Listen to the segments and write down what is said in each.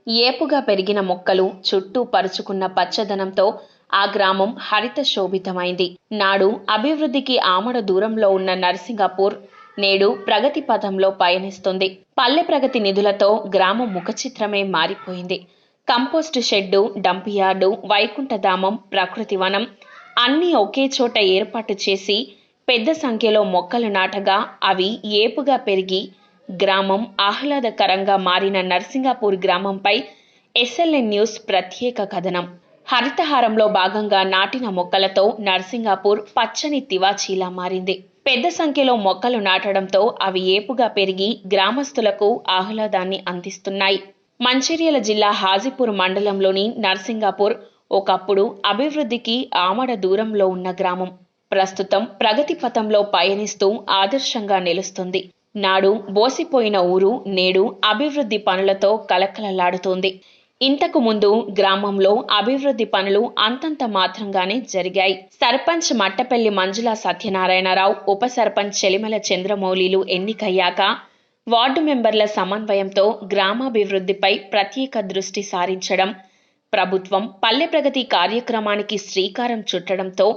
ఏపుగా పెరిగిన మొక్కలు చుట్టూ పరుచుకున్న పచ్చదనంతో ఆ గ్రామం హరిత శోభితమైంది. నాడు అభివృద్ధికి ఆమడ దూరంలో ఉన్న నర్సింగాపూర్ నేడు ప్రగతి పథంలో పయనిస్తుంది. పల్లె ప్రగతి నిధులతో గ్రామం ముఖచిత్రమే మారిపోయింది. కంపోస్ట్ షెడ్డు, డంపియార్డు, వైకుంఠధామం, ప్రకృతి వనం అన్నీ ఒకే చోట ఏర్పాటు చేసి పెద్ద సంఖ్యలో మొక్కలు నాటగా అవి ఏపుగా పెరిగి గ్రామం ఆహ్లాదకరంగా మారిన నర్సింగాపూర్ గ్రామంపై ఎస్ఎల్ఎన్ న్యూస్ ప్రత్యేక కథనం. హరితహారంలో భాగంగా నాటిన మొక్కలతో నర్సింగాపూర్ పచ్చని తివాచీలా మారింది. పెద్ద సంఖ్యలో మొక్కలు నాటడంతో అవి ఏపుగా పెరిగి గ్రామస్తులకు ఆహ్లాదాన్ని అందిస్తున్నాయి. మంచిర్యాల జిల్లా హాజీపూర్ మండలంలోని నర్సింగాపూర్ ఒకప్పుడు అభివృద్ధికి ఆమడ దూరంలో ఉన్న గ్రామం. ప్రస్తుతం ప్రగతి పథంలో పయనిస్తూ ఆదర్శంగా నిలుస్తుంది. నాడు బోసిపోయిన ఊరు నేడు అభివృద్ధి పనులతో కలకలలాడుతోంది. ఇంతకు ముందు గ్రామంలో అభివృద్ధి పనులు అంతంత మాత్రంగానే జరిగాయి. సర్పంచ్ మట్టపల్లి మంజుల సత్యనారాయణరావు, ఉప సర్పంచ్ చెలిమల చంద్రమౌళిలు ఎన్నికయ్యాక వార్డు మెంబర్ల సమన్వయంతో గ్రామాభివృద్ధిపై ప్రత్యేక దృష్టి సారించడం, ప్రభుత్వం పల్లె ప్రగతి కార్యక్రమానికి శ్రీకారం చుట్టడంతో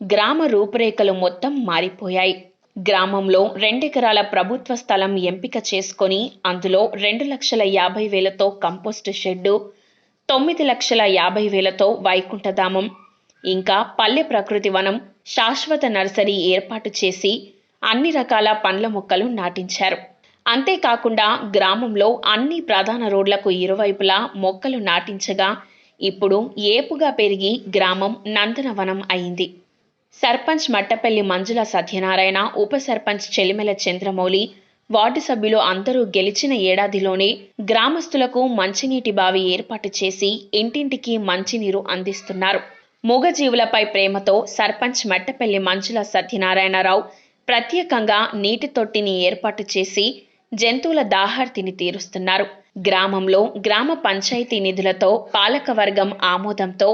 గ్రామ రూపురేఖలు మొత్తం మారిపోయాయి. గ్రామంలో 2 ఎకరాల ప్రభుత్వ స్థలం ఎంపిక చేసుకొని అందులో 2,50,000తో కంపోస్ట్ షెడ్డు, 9,50,000తో వైకుంఠధామం, ఇంకా పల్లె ప్రకృతి వనం, శాశ్వత నర్సరీ ఏర్పాటు చేసి అన్ని రకాల పండ్ల మొక్కలు నాటించారు. అంతేకాకుండా గ్రామంలో అన్ని ప్రధాన రోడ్లకు ఇరువైపులా మొక్కలు నాటించగా ఇప్పుడు ఏపుగా పెరిగి గ్రామం నందనవనం అయింది. సర్పంచ్ మట్టపల్లి మంజుల సత్యనారాయణ, ఉప సర్పంచ్ చెలిమెల చంద్రమౌళి, వార్డు సభ్యులు అందరూ గెలిచిన ఏడాదిలోనే గ్రామస్తులకు మంచినీటి బావి ఏర్పాటు చేసి ఇంటింటికి మంచినీరు అందిస్తున్నారు. మూగజీవులపై ప్రేమతో సర్పంచ్ మట్టపల్లి మంజుల సత్యనారాయణరావు ప్రత్యేకంగా నీటి తొట్టిని ఏర్పాటు చేసి జంతువుల దాహార్తిని తీరుస్తున్నారు. గ్రామంలో గ్రామ పంచాయతీ నిధులతో పాలకవర్గం ఆమోదంతో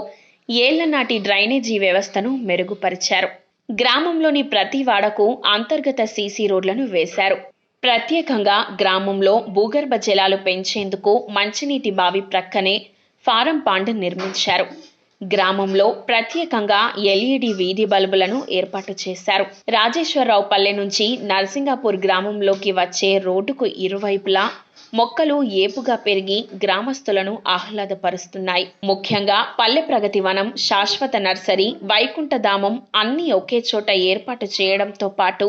ఏళ్లనాటి డ్రైనేజీ వ్యవస్థను మెరుగుపరిచారు. గ్రామంలోని ప్రతి వాడకు అంతర్గత సీసీ రోడ్లను వేశారు. ప్రత్యేకంగా గ్రామంలో భూగర్భ జలాలు పెంచేందుకు మంచినీటి బావి ప్రక్కనే ఫారం పాండ్ నిర్మించారు. గ్రామంలో ప్రత్యేకంగా ఎల్ఈడి వీధి బల్బులను ఏర్పాటు చేశారు. రాజేశ్వరరావు పల్లె నుంచి నర్సింగాపూర్ గ్రామంలోకి వచ్చే రోడ్డుకు ఇరువైపులా మొక్కలు ఏపుగా పెరిగి గ్రామస్తులను ఆహ్లాదపరుస్తున్నాయి. ముఖ్యంగా పల్లె ప్రగతి వనం, శాశ్వత నర్సరీ, వైకుంఠధామం అన్నీ ఒకే చోట ఏర్పాటు చేయడంతో పాటు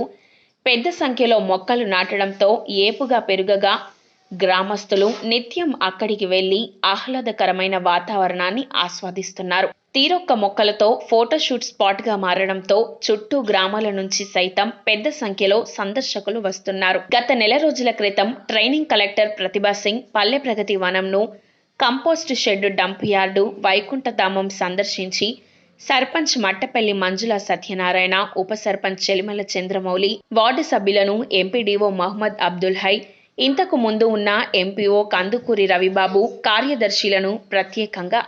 పెద్ద సంఖ్యలో మొక్కలు నాటడంతో ఏపుగా పెరుగగా గ్రామస్తులు నిత్యం అక్కడికి వెళ్లి ఆహ్లాదకరమైన వాతావరణాన్ని ఆస్వాదిస్తున్నారు. తీరొక్క మొక్కలతో ఫోటోషూట్ స్పాట్గా మారడంతో చుట్టూ గ్రామాల నుంచి సైతం పెద్ద సంఖ్యలో సందర్శకులు వస్తున్నారు. గత నెల రోజుల క్రితం ట్రైనింగ్ కలెక్టర్ ప్రతిభా Singh Palle Pragathi వనంను, compost shed, dump yard, వైకుంఠధామం సందర్శించి సర్పంచ్ మట్టపల్లి మంజుల సత్యనారాయణ, ఉప సర్పంచ్ చెలిమల చంద్రమౌళి, వార్డు సభ్యులను ఎంపీడీఓ మహమ్మద్ అబ్దుల్ హై, ఇంతకు ముందు ఉన్న ఎంపీఓ కందుకూరి రవిబాబు, కార్యదర్శులను ప్రత్యేకంగా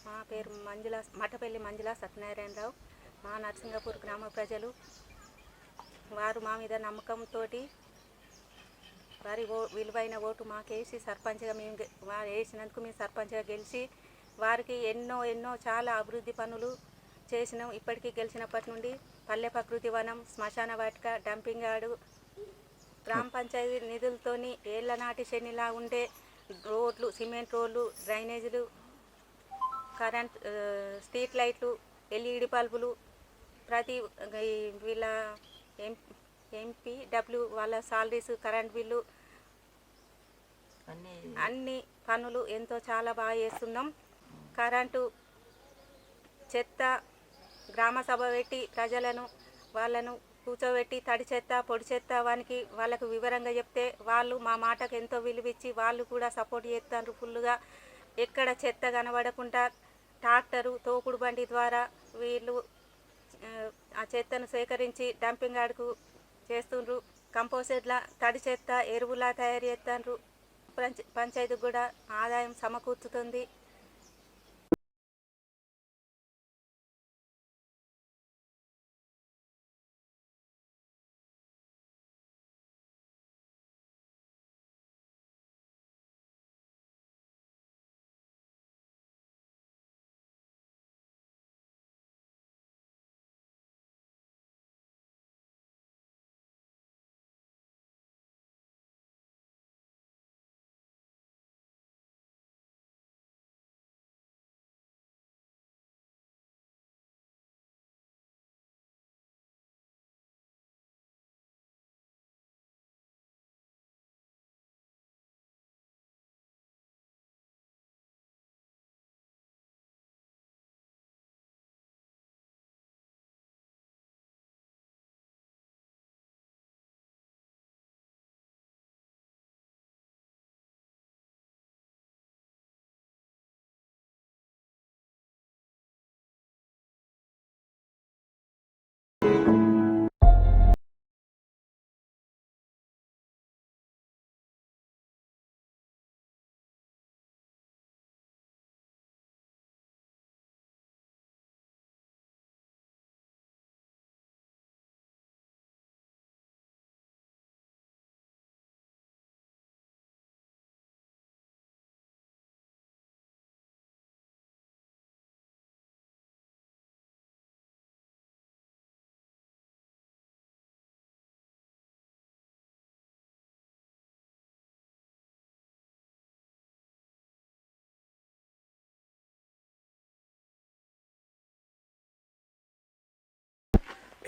మా పేరు మట్టపల్లి మంజుల సత్యనారాయణరావు. మా నర్సింగాపూర్ గ్రామ ప్రజలు వారు మా మీద నమ్మకంతో వారి విలువైన ఓటు మాకేసి సర్పంచ్గా వారు వేసినందుకు మేము సర్పంచ్గా గెలిచి వారికి ఎన్నో చాలా అభివృద్ధి పనులు చేసినాం. ఇప్పటికీ గెలిచినప్పటి నుండి పల్లె ప్రకృతి వనం, శ్మశాన వాటిక, డంపింగ్ యార్డు, గ్రామ పంచాయతీ నిధులతోని ఏళ్ల నాటి శనిలా ఉండే రోడ్లు, సిమెంట్ రోడ్లు, డ్రైనేజీలు, కరెంట్, స్ట్రీట్ లైట్లు, ఎల్ఈడి బల్బులు, ప్రతి వీళ్ళ ఎంపీడబ్ల్యూ వాళ్ళ సాలరీస్, కరెంట్ బిల్లు, అన్ని పనులు ఎంతో చాలా బాగా చేస్తున్నాం. కరెంటు, చెత్త, గ్రామ సభ పెట్టి ప్రజలను వాళ్ళను కూర్చోబెట్టి తడి చెత్త, పొడి చెత్త వాళ్ళకు వివరంగా చెప్తే వాళ్ళు మా మాటకు ఎంతో విలువిచ్చి వాళ్ళు కూడా సపోర్ట్ చేస్తారు ఫుల్గా. ఎక్కడ చెత్త కనబడకుండా ట్రాక్టరు, తోపుడు బండి ద్వారా వీళ్ళు ఆ చెత్తను సేకరించి డంపింగ్ యార్డుకు చేస్తుండ్రు. కంపోస్టర్ల తడి చెత్త ఎరువులా తయారు చేస్తారు. పంచాయతీకి కూడా ఆదాయం సమకూర్చుతుంది.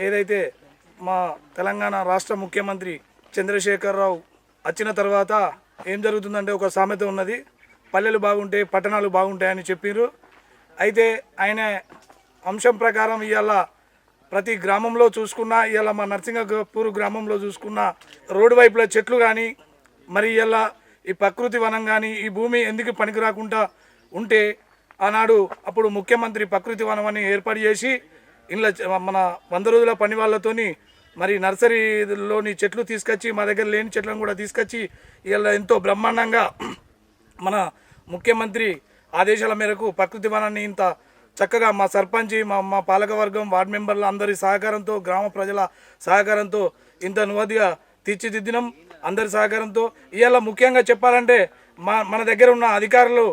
ఏదైతే మా తెలంగాణ రాష్ట్ర ముఖ్యమంత్రి చంద్రశేఖరరావు వచ్చిన తర్వాత ఏం జరుగుతుందంటే ఒక సామెత ఉన్నది, పల్లెలు బాగుంటే పట్టణాలు బాగుంటాయని చెప్పారు. అయితే ఆయన అంశం ప్రకారం ఇవాళ ప్రతి గ్రామంలో చూసుకున్నా, ఇవాళ మా నర్సింగపూర్ గ్రామంలో చూసుకున్న రోడ్డు వైపుల చెట్లు కానీ, మరి ఇవాళ ఈ ప్రకృతి వనం కానీ ఈ భూమి ఎందుకు పనికి రాకుండా ఉంటే ఆనాడు అప్పుడు ముఖ్యమంత్రి ప్రకృతి వనం అని ఏర్పాటు చేసి ఇంట్లో మన 100 రోజుల పని వాళ్ళతోని మరి నర్సరీలోని చెట్లు తీసుకొచ్చి మా దగ్గర లేని చెట్లను కూడా తీసుకొచ్చి ఇలా ఎంతో బ్రహ్మాండంగా మన ముఖ్యమంత్రి ఆదేశాల మేరకు ప్రకృతి వనాన్ని ఇంత చక్కగా మా సర్పంచి మా పాలకవర్గం వార్డు మెంబర్ల అందరి సహకారంతో గ్రామ ప్రజల సహకారంతో ఇంత నువ్వదిగా తీర్చిదిద్దినం. అందరి సహకారంతో ఇవాళ ముఖ్యంగా చెప్పాలంటే మన దగ్గర ఉన్న అధికారులు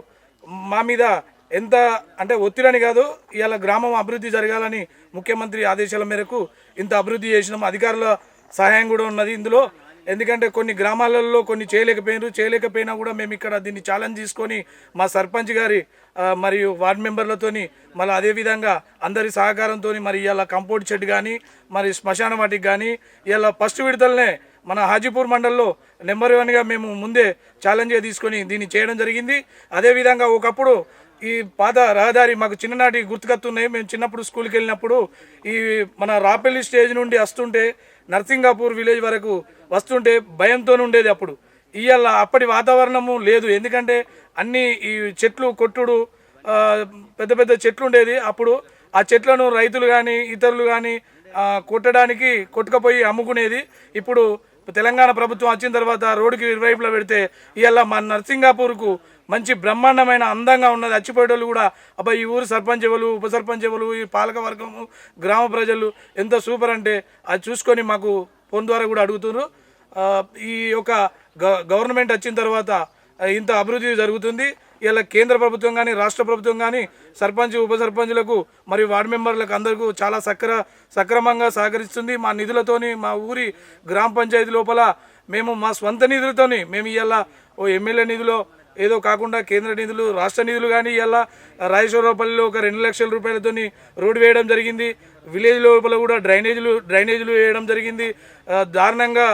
మా మీద ఎంత అంటే ఒత్తిడని కాదు, ఇవాళ గ్రామం అభివృద్ధి జరగాలని ముఖ్యమంత్రి ఆదేశాల మేరకు ఇంత అభివృద్ధి చేసినాం. అధికారుల సహాయం కూడా ఉన్నది ఇందులో. ఎందుకంటే కొన్ని గ్రామాలలో కొన్ని చేయలేకపోయినా కూడా మేము ఇక్కడ దీన్ని ఛాలెంజ్ తీసుకొని మా సర్పంచ్ గారి మరియు వార్డు మెంబర్లతోని మళ్ళీ అదేవిధంగా అందరి సహకారంతో మరి ఇవాళ కంపౌండ్ షెడ్ కానీ మరి శ్మశాన వాటికి కానీ ఇవాళ ఫస్ట్ విడతలనే మన హాజీపూర్ మండల్లో నెంబర్ 1గా మేము ముందే ఛాలెంజ్గా తీసుకొని దీన్ని చేయడం జరిగింది. అదేవిధంగా ఒకప్పుడు ఈ పాత రహదారి మాకు చిన్ననాటి గుర్తుకొస్తున్నాయి. మేము చిన్నప్పుడు స్కూల్కి వెళ్ళినప్పుడు ఈ మన రాపల్లి స్టేజ్ నుండి వస్తుంటే నర్సింగాపూర్ విలేజ్ వరకు వస్తుంటే భయంతో ఉండేది. అప్పుడు ఇవాళ అప్పటి వాతావరణము లేదు. ఎందుకంటే అన్ని ఈ చెట్లు కొట్టుడు పెద్ద పెద్ద చెట్లు ఉండేది. అప్పుడు ఆ చెట్లను రైతులు కానీ ఇతరులు కానీ కొట్టుకపోయి అమ్ముకునేది. ఇప్పుడు తెలంగాణ ప్రభుత్వం వచ్చిన తర్వాత రోడ్డుకి ఇరువైపులా పెడితే ఇవాళ మా నర్సింగాపూర్కు మంచి బ్రహ్మాండమైన అందంగా ఉన్నది. అచ్చిపోయేటోళ్ళు కూడా అబ్బాయి ఈ ఊరు సర్పంచ్ ఎవరు, ఉప సర్పంచ్ ఎవరు, ఈ పాలక వర్గము, గ్రామ ప్రజలు ఎంత సూపర్ అంటే అది చూసుకొని మాకు ఫోన్ ద్వారా కూడా అడుగుతున్నారు. ఈ యొక్క గవర్నమెంట్ వచ్చిన తర్వాత ఇంత అభివృద్ధి జరుగుతుంది. ఇలా కేంద్ర ప్రభుత్వం కానీ రాష్ట్ర ప్రభుత్వం కానీ సర్పంచ్ ఉప సర్పంచులకు మరియు వార్డు మెంబర్లకు అందరికీ చాలా సక్రమంగా సహకరిస్తుంది. మా నిధులతోని మా ఊరి గ్రామ పంచాయతీ లోపల మేము మా స్వంత నిధులతోని మేము ఇవాళ ఓ ఎమ్మెల్యే నిధులో ఏదో కాకుండా కేంద్ర నిధులు రాష్ట్ర నిధులు కానీ ఇలా రాజేశ్వరరావుపల్లిలో ఒక 2 లక్షల రూపాయలతోని రోడ్డు వేయడం జరిగింది. విలేజ్ లోపల కూడా డ్రైనేజీలు వేయడం జరిగింది. దారుణంగా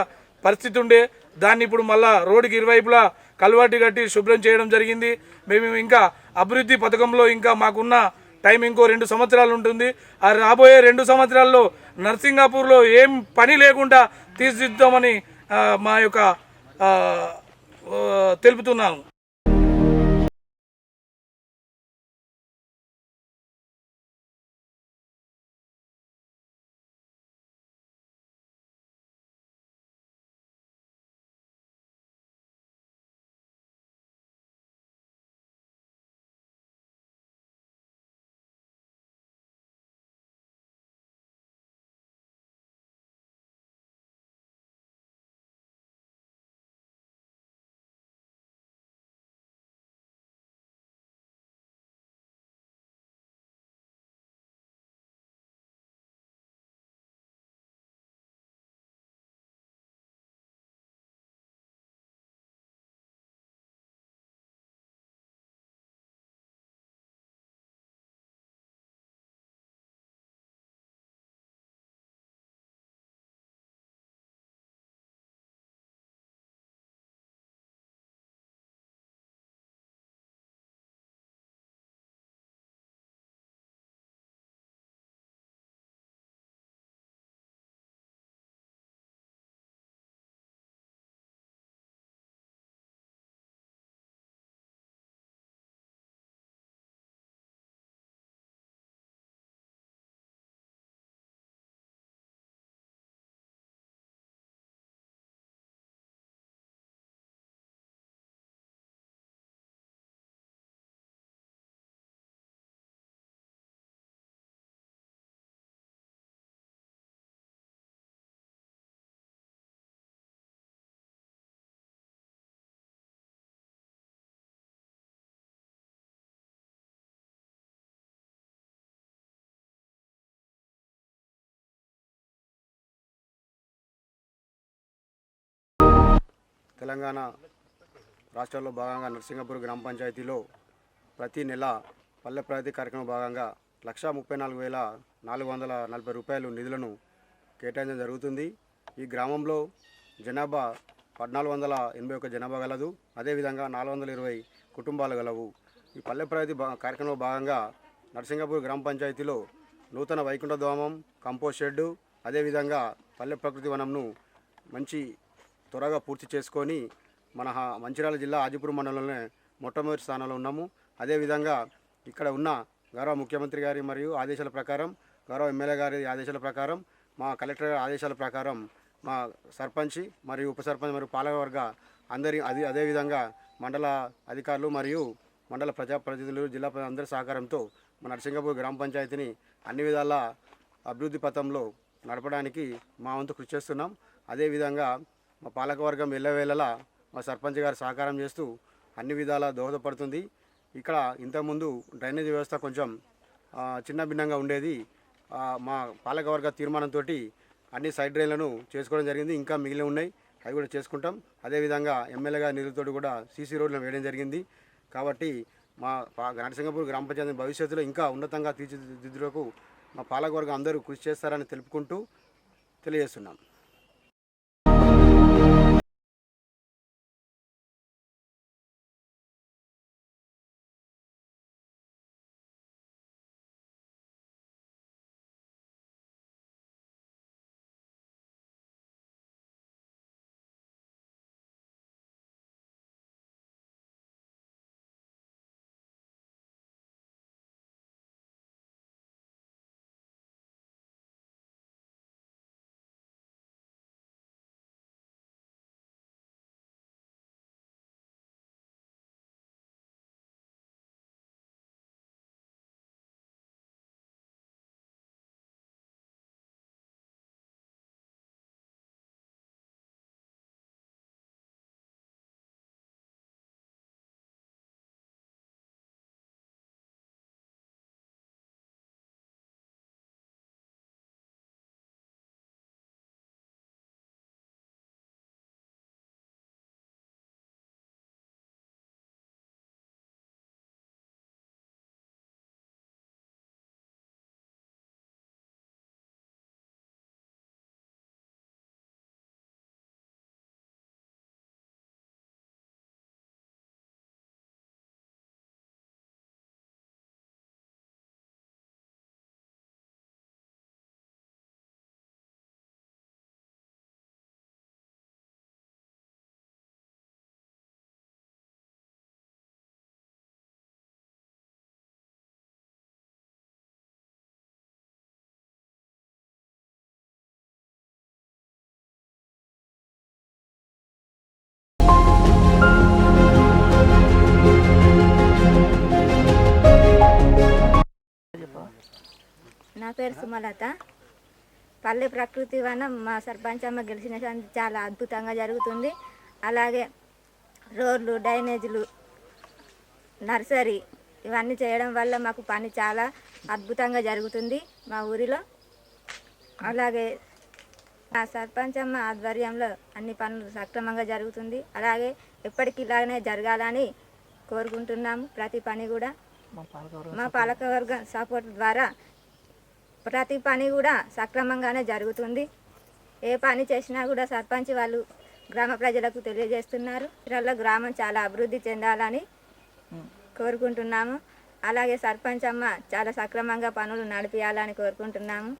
పరిస్థితి ఉండే దాన్ని ఇప్పుడు మళ్ళా రోడ్డుకి ఇరువైపులా కల్వర్టు కట్టి శుభ్రం చేయడం జరిగింది. మేము ఇంకా అభివృద్ధి పథకంలో ఇంకా మాకున్న టైం ఇంకో 2 సంవత్సరాలు ఉంటుంది. ఆ రాబోయే 2 సంవత్సరాల్లో నర్సింగాపూర్లో ఏం పని లేకుండా తీర్చిదిద్దామని మా యొక్క తెలుపుతున్నాము. తెలంగాణ రాష్ట్రంలో భాగంగా నర్సింగపూర్ గ్రామ పంచాయతీలో ప్రతి నెల పల్లె ప్రగతి కార్యక్రమం భాగంగా 1,34,440 రూపాయలు నిధులను కేటాయించడం జరుగుతుంది. ఈ గ్రామంలో జనాభా 1,481 జనాభా గలదు. అదేవిధంగా 420 కుటుంబాలు గలవు. ఈ పల్లె ప్రగతి కార్యక్రమంలో భాగంగా నర్సింగపూర్ గ్రామ పంచాయతీలో నూతన వైకుంఠ ధామం, కంపోస్ట్ షెడ్డు, అదేవిధంగా పల్లె ప్రకృతి వనంను మంచి త్వరగా పూర్తి చేసుకొని మన మంచిర్యాల జిల్లా ఆజిపూర్ మండలంలోనే మొట్టమొదటి స్థానంలో ఉన్నాము. అదేవిధంగా ఇక్కడ ఉన్న గౌరవ ముఖ్యమంత్రి గారి మరియు ఆదేశాల ప్రకారం, గౌరవ ఎమ్మెల్యే గారి ఆదేశాల ప్రకారం, మా కలెక్టర్ గారి ఆదేశాల ప్రకారం మా సర్పంచ్ మరియు ఉప సర్పంచ్ మరియు పాలకవర్గ అదేవిధంగా మండల అధికారులు మరియు మండల ప్రజాప్రతినిధులు, జిల్లా అందరి సహకారంతో మన నర్సింగపూర్ గ్రామ పంచాయతీని అన్ని విధాల అభివృద్ధి పథంలో నడపడానికి మా వంతు కృషి చేస్తున్నాం. అదేవిధంగా మా పాలకవర్గం ఎల్లవేళలా మా సర్పంచ్ గారు సహకారం చేస్తూ అన్ని విధాలా దోహదపడుతుంది. ఇక్కడ ఇంతకుముందు డ్రైనేజీ వ్యవస్థ కొంచెం చిన్న భిన్నంగా ఉండేది. మా పాలకవర్గ తీర్మానంతో అన్ని సైడ్ డ్రైన్లను చేసుకోవడం జరిగింది. ఇంకా మిగిలి ఉన్నాయి, అవి కూడా చేసుకుంటాం. అదేవిధంగా ఎమ్మెల్యే గారి నిధులతో కూడా సీసీ రోడ్లను వేయడం జరిగింది. కాబట్టి మా నర్సింగపూర్ గ్రామ పంచాయతీ భవిష్యత్తులో ఇంకా ఉన్నతంగా తీర్చిదిద్దుటకు మా పాలకవర్గం అందరూ కృషి చేస్తారని తెలుపుకుంటూ తెలియజేస్తున్నాం. పేరు సుమలత. పల్లె ప్రకృతి వనం మా సర్పంచ్ అమ్మ గెలిచిన సంది చాలా అద్భుతంగా జరుగుతుంది. అలాగే రోడ్లు, డ్రైనేజీలు, నర్సరీ ఇవన్నీ చేయడం వల్ల మాకు పని చాలా అద్భుతంగా జరుగుతుంది మా ఊరిలో. అలాగే మా సర్పంచ్ అమ్మ ఆధ్వర్యంలో అన్ని పనులు సక్రమంగా జరుగుతుంది. అలాగే ఎప్పటికీ ఇలాగనే జరగాలని కోరుకుంటున్నాము. ప్రతి పని కూడా మా పాలకవర్గం సపోర్ట్ ద్వారా ప్రతి పని కూడా సక్రమంగానే జరుగుతుంది. ఏ పని చేసినా కూడా సర్పంచ్ వాళ్ళు గ్రామ ప్రజలకు తెలియజేస్తున్నారు. ఇలా గ్రామం చాలా అభివృద్ధి చెందాలని కోరుకుంటున్నాము. అలాగే సర్పంచ్ అమ్మ చాలా సక్రమంగా పనులు నడిపించాలని కోరుకుంటున్నాము.